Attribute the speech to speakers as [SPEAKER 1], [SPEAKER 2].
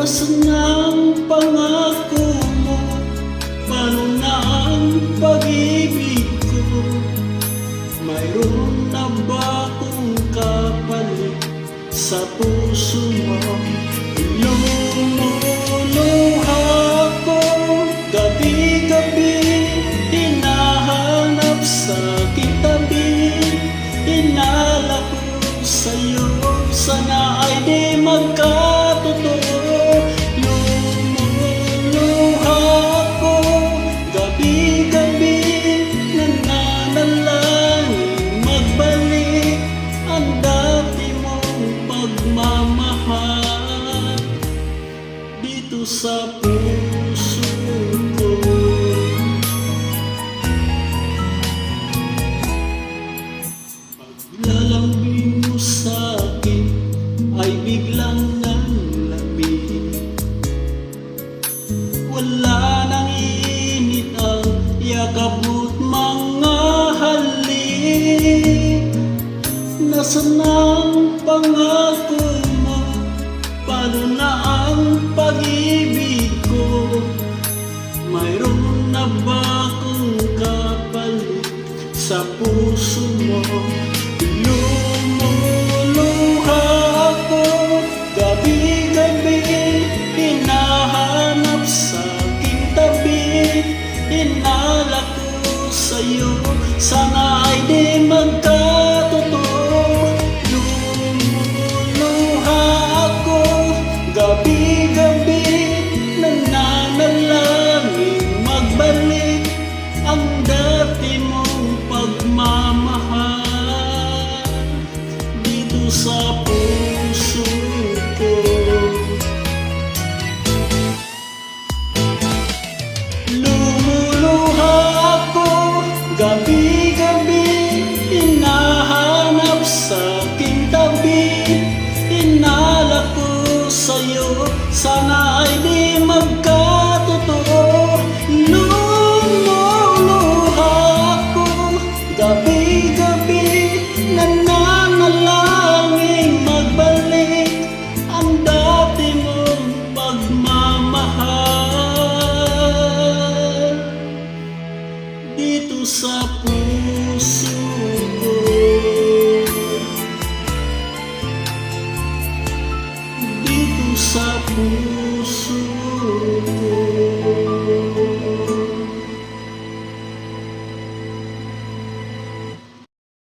[SPEAKER 1] Nasaan ang pangako mo? Paano na ang pag-ibig ko? Mayroon na ba akong kapalit sa puso mo? Lumuluha ako gabi-gabi, hinahanap sa aking tabi. Inala ko sa'yo, sana ay di magkatotoo. Lumuluha ako gabi-gabi, nananalangin magbalik ang dati mong pagmamahal dito sa puso ko. Paglalambing mo sa'kin ay biglang nanlamig. Wala nang init ang yakap mo't mga halik. Nasaan ang pangako mo? Paano na ang pag-ibig ko? Mayroon na ba akong kapalit sa puso mo? Lumuluha ako gabi-gabi, hinahanap sa aking tabi. Inala ko sa'yo, sana ay di magkatotoo. Lumuluha ako gabi-gabi, nananalangin magbalik ang dati mong pagmamahal dito sa puso.